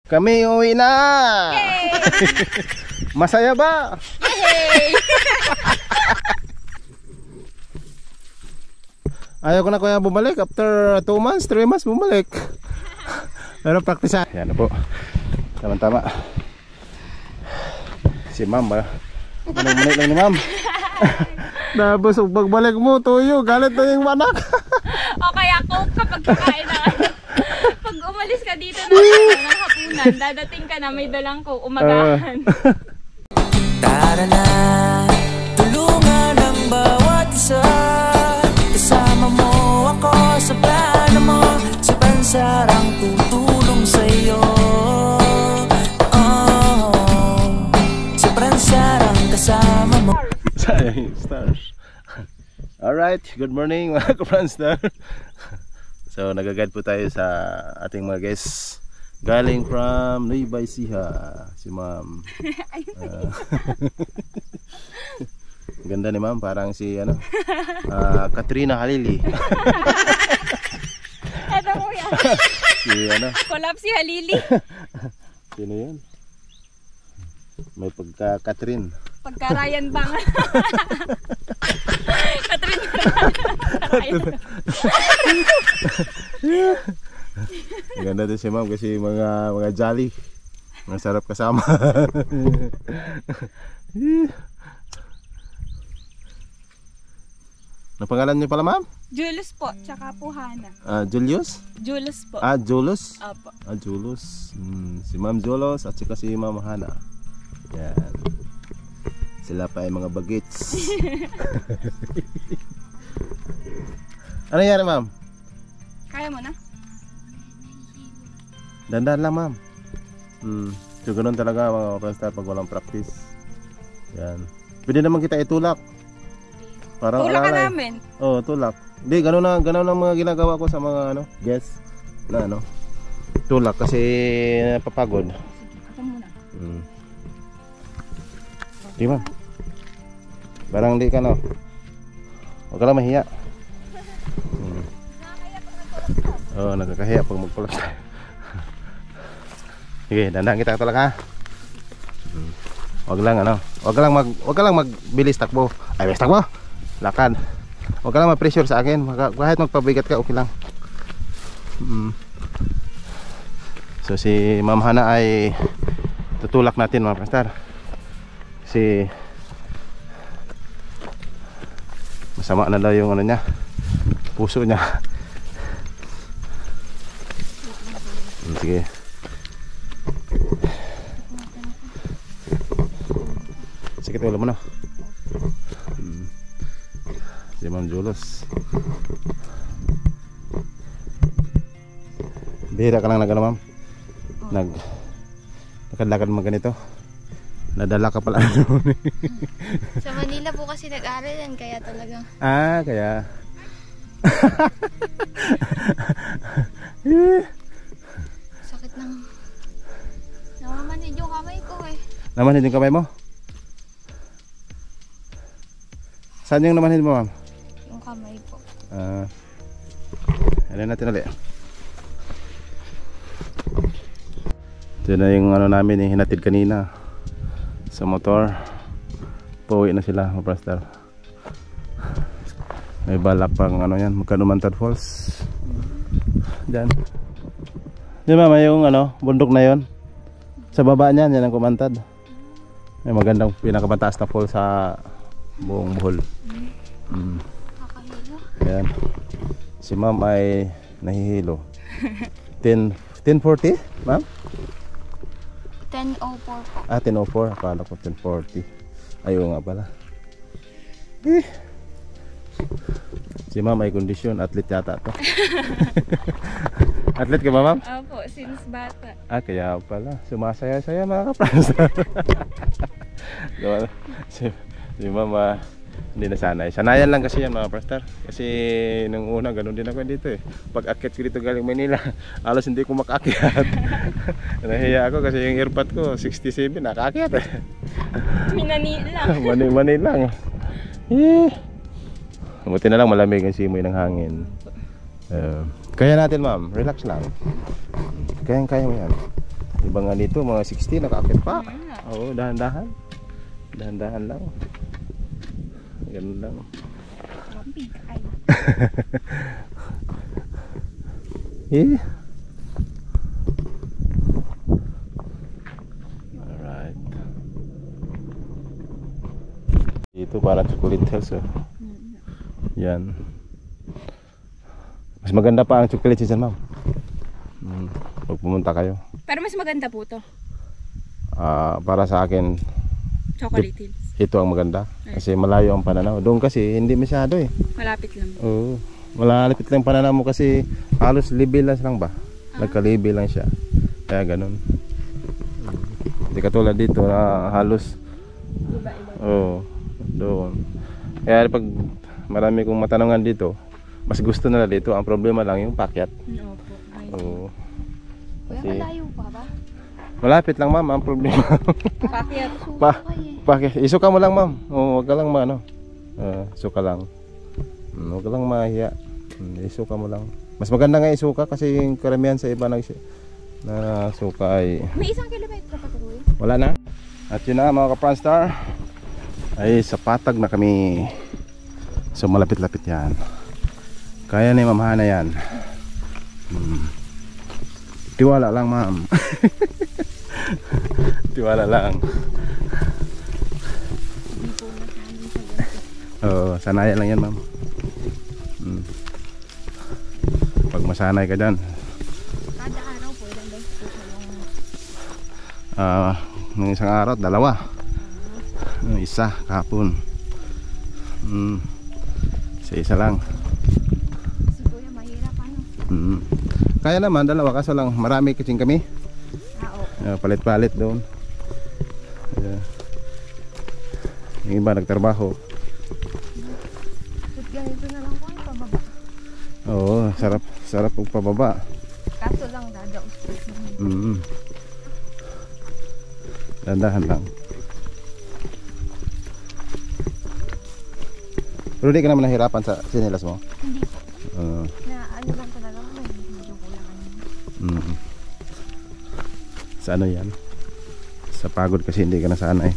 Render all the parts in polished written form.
Kami uwi na! Yay! Masaya ba? Yay! Ayaw ko na kuya bumalik. After 2 months, 3 months bumalik. Pero practice. Yan na po. Tama-tama. Si ma'am ba? Manong-manit lang ni ma'am. Tapos pagbalik mo, tuyo. Galit na yung anak. O kaya coke kapag kakain na. Pag umalis ka dito ng hapunan, dadating ka na may dalang coke umagahan. Tara na, tulungan ang bawat isa. Kasama mo ako sa plano mo. Si Pansarang tutulong sa'yo. Si Pansarang kasama mo. Sayang stars. Alright, good morning mga ka-Pranstar. So nagagad po tayo sa ating mga guests. Galing from Nueva Ecija, si ma'am. Ganda ni ma'am, parang si ano, Katrina Halili. Eto kuya. Si ano? Collab si Halili. Sino yun? May pagka Katrin. Pagka Ryan Bangan. Katrin Ryan. Ganda din si ma'am kasi mga jolly. Masarap kasama. Ano pangalan niyo pala ma'am? Julius po, tsaka po Hana. Julius? Julius po. Julius? Opo. Julius. Si ma'am Julius at saka si ma'am Hana. Yan. Sila pa ay mga bagets. Ano nangyari ma'am? Kaya mo na? Dandan lang ma'am. So ganun talaga mga Pranstar pag walang practice. Yan. Pwede naman kita itulak. Parang tulak ka alalay. namin. Oo, tulak. Hindi, ganun ang mga ginagawa ko sa mga ano, guests na ano. Tulak kasi napapagod. Ako muna. Di ma'am. Parang hindi ka no. Huwag ka lang mahiya. Oo, nagkakahiya pag magpulak tayo. Sige, dandan kita tulak ha. Huwag lang ano. Huwag ka lang magbilis takbo. Ay, bilis takbo. Lakad. Huwag ka lang ma-pressure sa akin. Kahit magpabigat ka, okay lang. So si Ma'am Hana ay tutulak natin mga Pranstar. Kasi masama na daw yung ano niya, puso niya. Sige. Sikit ulo mo na. Si Ma'am Julius. Bihira ka lang nag ano ma'am? Nakadlakad mo ganito. Nadala ka pala doon. Sa Manila po kasi nag-aaral yan, kaya talagang kaya sakit ng namamanid yung kamay ko eh. namanhid yung kamay mo? Saan yung namanhid mo ma'am? Yung kamay po. Ano natin ulit. Ito na yung ano namin yung hinatid kanina sa motor. Pauwi na sila mga Pranstar. May balak pang ano yan, Magkanumantad Falls. Diyan. Di ba may yung ano, bundok na yon. Sa baba niyan, yan ang Kumantad. May magandang pinakamataas na falls sa buong Bohol. Kakahilo. Ayan. Si ma'am ay nahihilo. 10:40 ma'am? 10:04 po. 10:04. Akala ko 10:40. Ayaw nga pala. Si ma'am ay kondisyon. Athlete yata to. Athlete ka ba ma'am? Opo, since bata. Kaya pala. Sumasaya-saya mga ka-Pranstar. Si ma'am hindi na sanay. Sanayan lang kasi yan mga Pranstar. Kasi nung una ganun din ako dito eh. Pag akit ko dito galing Manila, alos hindi ko makakyat. Nahiya ako kasi yung airpot ko 67 nakakyat eh. Minani lang. Mani lang. Buti na lang malamig ang simoy ng hangin. Kaya natin ma'am, relax lang. Kaya mo yan. Iba nga dito, mga 60 nakaakit pa. Oo, dahan-dahan. Dahan-dahan lang. Ganun lang. Eh. Alright. Dito parang chocolate hills oh. Yan. Mas maganda pa ang chocolate season, ma'am. Pag pumunta kayo. Pero mas maganda po to. Para sa akin, Chocolate Hills. ito ang maganda. Kasi malayo ang pananaw. Doon kasi hindi masyado eh. Malapit lang. Oo. Malapit lang pananaw mo kasi halos level lang ba? Nagka-level lang siya. Kaya ganun. Hindi katulad dito na halos oo, doon. Kaya pag marami kong matanungan dito, mas gusto nila dito. Ang problema lang yung pakyat. Opo. Oo. Kuya, Kasi malayo pa ba? malapit lang, ma'am, ang problema. Pakyat. Pakyat. Isuka mo lang, ma'am. Oo, wag ka lang maano. Isuka lang. Wag ka lang mahiya. Isuka mo lang. Mas maganda nga isuka kasi yung karamihan sa iba na suka ay May 1 kilometro pa tuloy. wala na. At yun na mga ka-Pranstar, ay sa Patag na kami. So malapit-lapit yan. Kaya na yung mamahana yan. Tiwala lang, ma'am. Tiwala lang. Oo, sanayan lang yan, ma'am. Pag masanay ka dyan. Kada araw po, ilang beses po kayong... Nung isang araw, 2. Isa, kahapon. Isa lang. Si Kuya, mahirap ano? Kaya naman, 2 kaso lang. Marami kasing kami. Palit-palit doon. Yung iba nagtrabaho. Shoot ganito na lang po yung pababa. Oo, sarap kung pababa. Kaso lang dadaos po. Dandahan lang. Pero di ka naman nahirapan sa sinilas mo? Hindi po. Na ano lang talaga po, medyo kulangan. Sa ano yan? Sa pagod kasi hindi ka nasanay.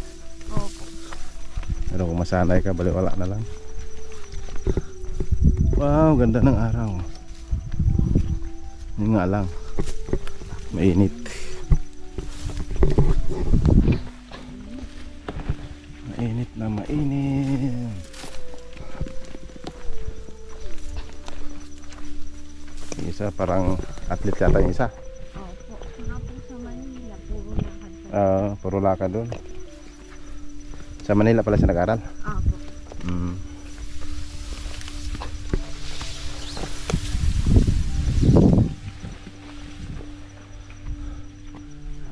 Opo. Pero kung masanay ka, baliwala na lang. Wow, ganda ng araw. Yun nga lang, mainit. Mainit na mainit. Yung isa parang athlete yata yung isa. Opo. Nga po sa Manila, puro lakad pa. Puro lakad doon. Sa Manila pala siya nag-aral. Opo.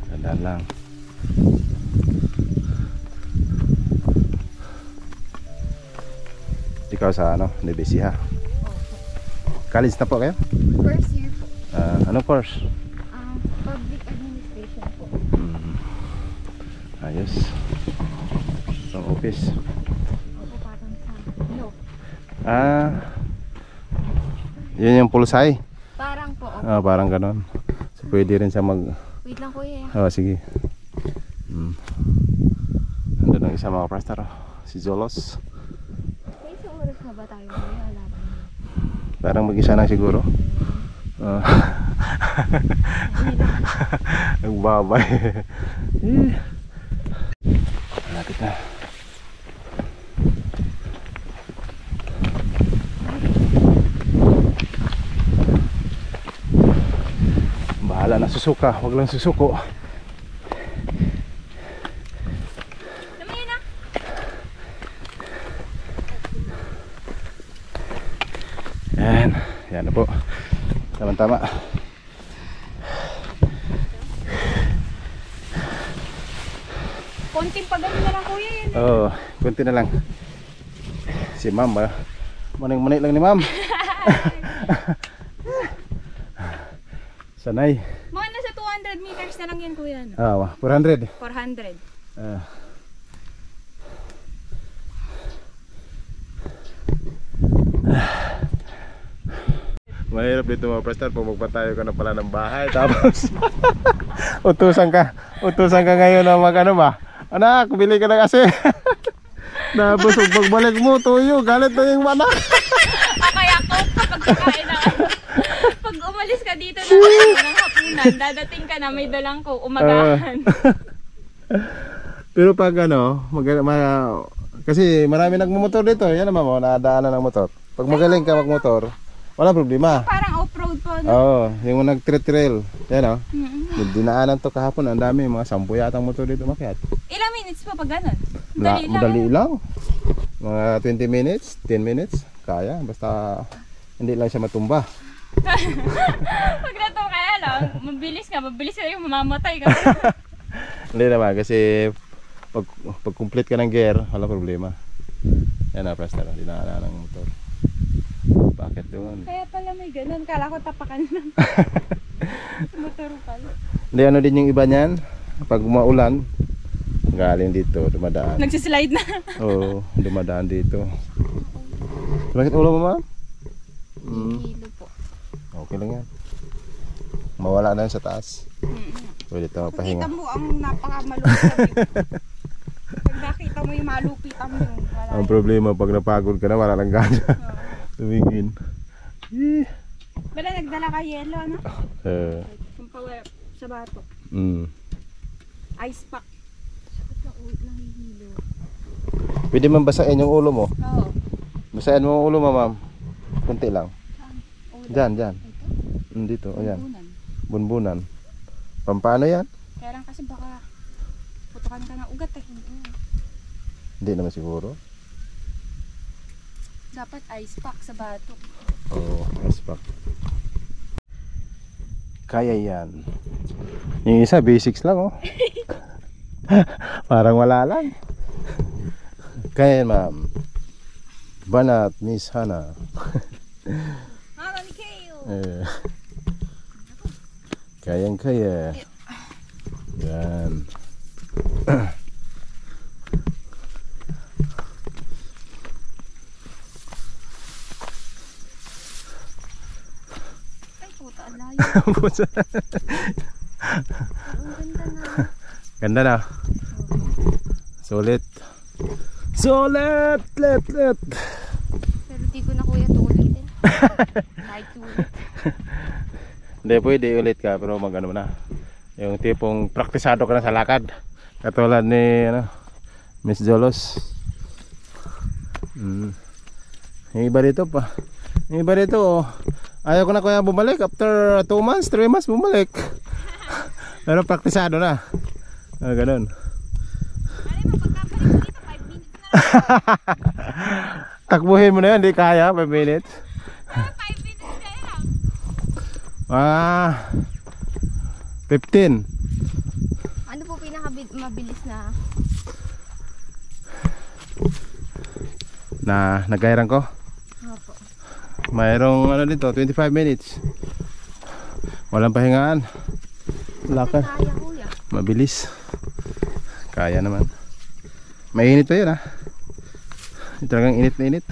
Dandan lang. Ikaw sa ano, NBC ha? College na po kayo? First year po. Anong course? Public administration po. Ayos. Sa office. Opo, parang sa no. Yun yung pulsay. Parang po. Opo. Parang ganon. So, pwede rin siya mag... Wait lang kuya. sige. Andun ang isa mga prastar. Si Zolos. May isang oras na ba tayo kuya? Wala pa. Parang mag-isa na siguro. Nagbabay. Malapit na. Bahala na susuka, wag lang susuko. Lumayan na. Yan na po. Tama-tama. Konting pagano na lang kuya yan. Oo, konti na lang. Si ma'am ba? Maning-manik lang ni ma'am. Sanay. Mga nasa 200 meters na lang yan kuya. No? 400. 400. Mahirap dito mga prestar pag magpatayo ka na pala ng bahay. Tapos utusan ka ngayon na mag ano ba? Anak, bili ka ng kasi. Tapos pagbalik mo, tuyo, galit na yung anak. Kaya coke kapag kakain na pag umalis ka dito ng hapunan, dadating ka na may dalang coke, umagahan. Pero pag ano, kasi marami nagmumotor dito, yan naman mo, nadaanan ng motor. Pag magaling ka magmotor, wala problema. Parang off-road po, no? Oo, yung nag-trail, yan o. Dinaanan to kahapon, ang dami, mga 10 yatang motor dito makiat. Ilang minutes pa pag ganun? Madali lang. Mga 20 minutes, 10 minutes, kaya. Basta hindi lang siya matumba. Pag nato kaya lang, mabilis ka yung mamamatay ka. Hindi naman, kasi pag complete ka ng gear, wala problema. Yan na, prestar, dinaanan ng motor. Bakit doon? Kaya pala may ganun, kala ko tapakan lang. Motor pala. Hindi, ano din yung iba niyan, pag umaulan, galing dito, dumadaan. Nagsislide na. Oo, dumadaan dito. Bakit ulo mo, ma'am? Hilo po. Okay lang yan. Mawala na yun sa taas. Pwede ito Kita mapahinga. mo ang napakamalupit. Pag nakita mo yung malupitan mo, wala. Ang problema, pag napagod ka na, wala lang gana. Tumingin. Wala, nagdala ka yelo, ano? Yung power sa bato. Ice pack. Sakit lang hilo. Pwede man basahin yung ulo mo. Oo. Basahin mo yung ulo mo, ma'am. Kunti lang. Diyan. Dito, o yan. Bunbunan. Pampano yan? Kaya lang kasi baka putukan ka ng ugat eh. Hindi naman siguro. Dapat ice pack sa bato. Oo, aspak. Kaya yan. Yung isa, basics lang, oh. Parang wala lang. Kaya yan, ma'am. Banat, Miss Hana. Ni Kayo. Kayang-kaya. Yan. Ay, puta, ang layo. Ganda na. Sulit. Sulit! Let! Pero di ko na kuya ito ulitin. Kahit sulit. Hindi, pwede ulit ka, pero mag-ano na. Yung tipong praktisado ka na sa lakad. Katulad ni Miss Jolos. Yung iba dito pa. Yung iba dito, oh, ayaw ko na kuya bumalik. After 2 months, 3 months, bumalik. Pero praktisado na. Ganun. Alam mo, pagkabalik dito, 5 minutes na lang. Takbuhin mo na yan, di kaya, 5 minutes. 5 minutes kaya lang. 15. Ano po pinakamabilis na Nagairan ko? Opo. Mayroong ano dito, 25 minutes. Walang pahingaan. Lakad. Kaya kuya. Mabilis. Kaya naman. Mainit pa yun, ha. Talagang init na init.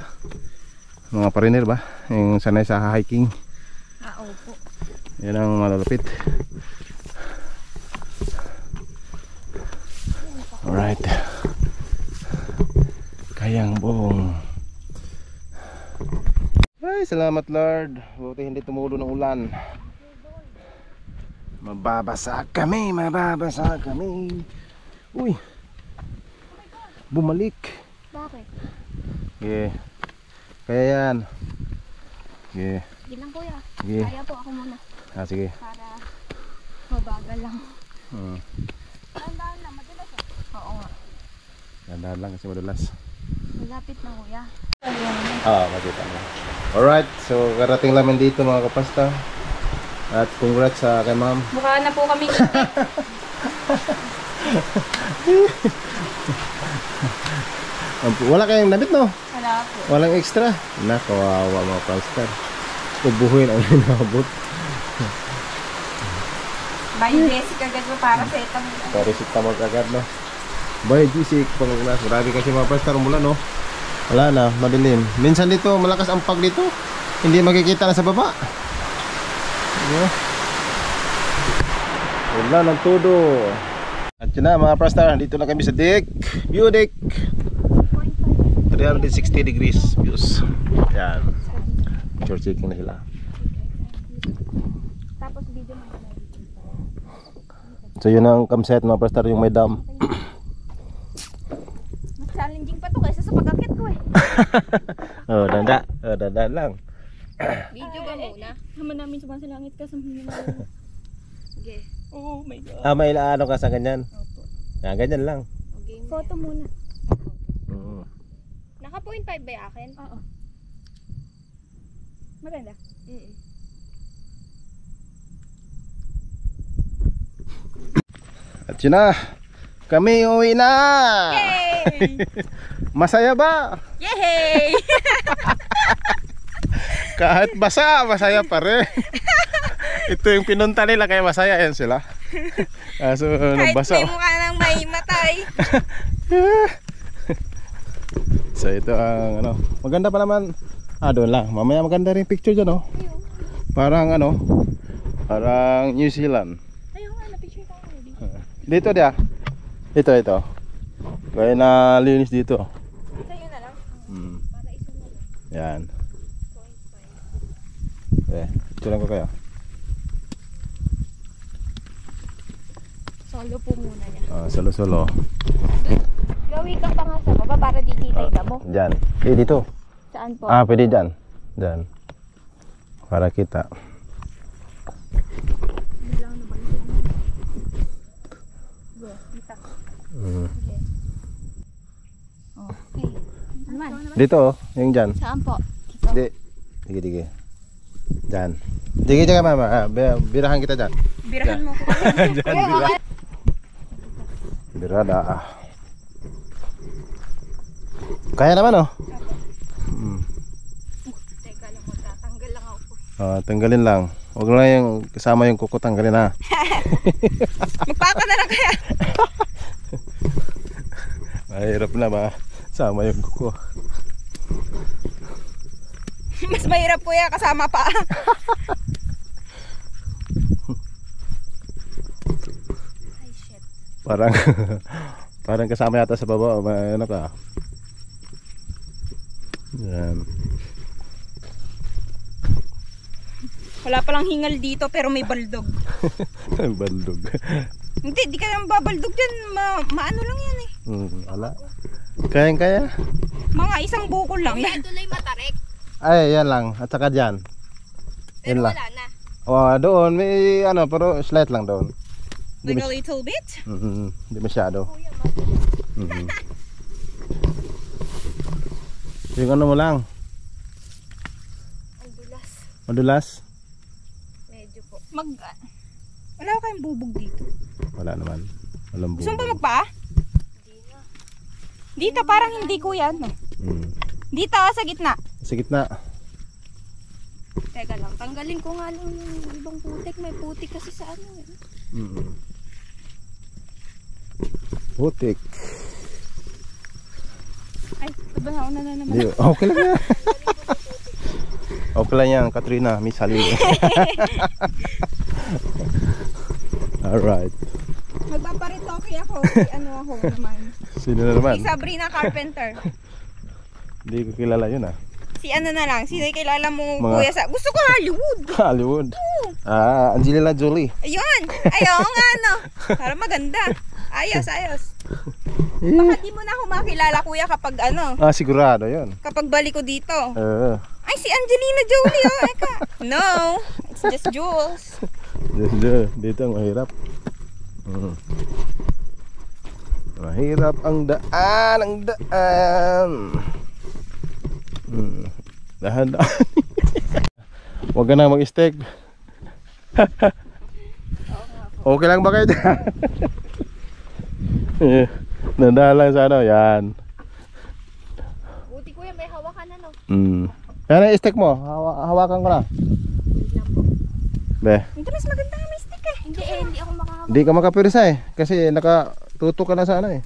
Mga pariner ba? Yung sanay sa hiking. Opo. Yan ang malalapit. Alright. Kayang buong. Ay, salamat Lord. Buti hindi tumulo ng ulan. Mababasa kami. Uy. Bumalik. Bakit? Yeah. Kaya yan. Yeah. Sige lang kuya. Sige. Kaya po ako muna. Sige. Para mabagal lang. Tandaan lang, madulas eh. Oo nga. Dandahan lang kasi madulas. Malapit na kuya. Makita mo. Alright, so karating namin dito mga kapasta. At congrats sa kay ma'am. Mukha na po kami Wala kayong damit, no? Wala po. Walang extra. Nakawawa mga prankster. Ubuhin ang hinabot. By Jessica agad mo para sa itang. Para si tamag agad, no? Bay, Jessic, panglas. Marami kasi mga prankster mula, no? Wala na, madilim. Minsan dito, malakas ang pag dito. Hindi makikita na sa baba. Wala ng todo. At yun na mga Prastar, dito na kami sa deck. View deck. 360 degrees views. Yan. Picture checking na sila. Tapos video mo. So yun ang campsite mga Prastar, yung may dam. Mas challenging pa to kaysa sa pag-akit ko eh. Oh, danda lang. Video ba muna? Naman namin sumasalangit ka sa mga sige. Oh my god. Ah, may ano ka sa ganyan? Opo. Ah, ganyan lang. Okay. Photo muna. Naka 0.5 ba yung akin? Oo. Maganda. At yun na. Kami uwi na. Yay! Masaya ba? Yay! Kahit basa, masaya pa rin. Ito yung pinunta nila kaya masaya yan sila. So, Kahit nabasa. may mukha ng may matay. So ito ang ano, maganda pa naman. Ah, doon lang. Mamaya maganda rin picture dyan, oh. Parang ano, parang New Zealand. Ayun nga, na-picture ka already. Dito dia. Ito. Kaya na linis dito. Sa'yo na lang. Para isunod. Yan. Picturean ko kayo. Solo po muna niya. Solo. Gawi ka pa nga sa baba para di kita mo. Diyan. Dito. Saan po? Ah, pwede dyan. Dyan. Para kita. Go, kita. Mm. Okay. Naman. Dito, oh. Yung dyan. Saan po? Dito. Di. Dige. Dyan. Dige ka mama. Ah, birahan kita dyan. Birahan mo ko. Dyan, birada. Kaya naman, oh. Teka lang, magtatanggal lang ako. Tanggalin lang. Huwag lang yung kasama yung kuko, tanggalin ha. Magpaka na lang kaya. Mahirap na ba? Sama yung kuko. Mas mahirap kuya kasama pa. Ay shit. Parang kasama yata sa baba. Ano ka? Yan. Wala palang hingal dito pero may baldog. Baldog. Hindi, di ka nang babaldog dyan. Maano lang yan eh. Wala. Kaya. Mga isang buko lang. Tuloy matarik. Ay, yan lang. At saka dyan. Yan lang. Wala na. Doon may ano, pero slight lang doon. Like a little bit? Hindi masyado. Yung ano mo lang. Madulas? Medyo po. Wala ko kayong bubog dito. Wala naman. Walang Gusto mo bubog. ba magpa? Dito parang hindi kuya. No? Dito sa gitna. Sa gitna. Teka lang, tanggalin ko nga lang yung ibang putik. May putik kasi sa ano eh. Putik. Ay, tabaho na naman. Di, okay lang yan. Okay lang yan, Katrina, Miss Halil. Alright. Magpaparitoke ako. Ano ako naman. Sino na naman? Si Sabrina Carpenter. Hindi ko kilala yun ah. Si ano na lang, sino kilala mo Mga- kuya sa... Gusto ko Hollywood. Hollywood. Angelina Jolie. Ayun. Ayaw nga no. Para maganda. Ayos. Baka di mo na ako makilala kuya kapag ano. Sigurado yun. Kapag balik ko dito. Ay, si Angelina Jolie oh. Eka. No. It's just Jules. Dito ang mahirap. Mahirap ang daan. Dahan-dahan. Huwag ka na mag-steak. Okay lang ba kayo dyan? Nandahan lang sa ano. Yan. Buti kuya, may hawakan ano. Yan ang steak mo. Hawakan ko na. Be. Ito mas maganda nga may stick eh. Hindi ako makahawak. Hindi ka makapirisa eh. Kasi nakatutok ka na sa ano eh.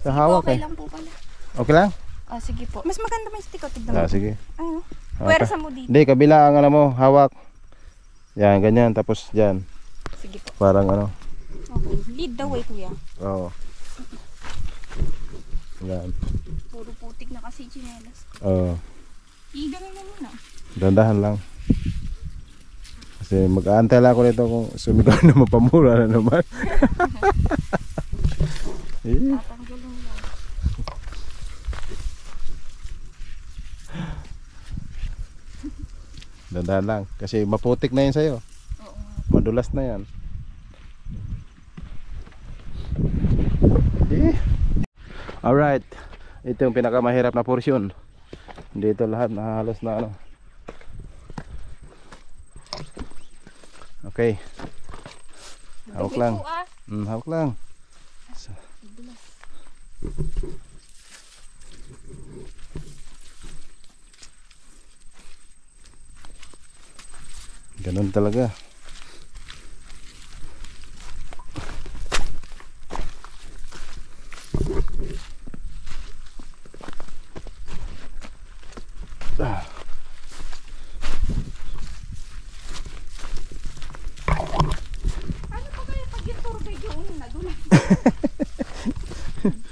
Sa hawak Okay eh. lang po pala. Okay lang? Sige po. Mas maganda may stick o tignan mo. Sige. Ano? Okay. Pwersa mo dito. Hindi, kabila ang ano mo, hawak. Yan, ganyan. Tapos dyan. Sige po. Parang ano. Okay. Lead the way, kuya. Oo. Yan. Puro putik na kasi chinelas. Oo. Ganun na muna. Dandahan lang. Kasi mag-aantay lang ako nito kung sumigaw na mapamura na naman. Eh. Tatanggalin lang. Dandahan lang. Kasi maputik na yun sa'yo. Oo. Madulas na yan. Eh. Alright. Ito yung pinakamahirap na porsyon. Dito lahat na halos na ano. Okay. Hawak lang. Hawak lang. Ganun talaga. Ano pa kaya pag yung tour guide yung nadulas?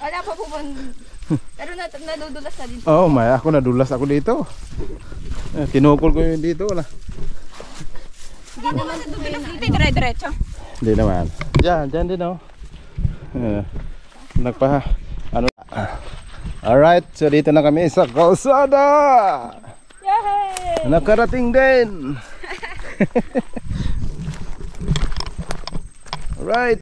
Wala pa po bang... Pero nadudulas na din. Oh, may ako nadulas ako dito. Tinukol ko yung dito wala. Hindi naman nadudulas dito. Dire-diretso. Hindi naman. Diyan din oh. Nagpa ano. Alright, so dito na kami sa kalsada. Yay! Nakarating din. Alright.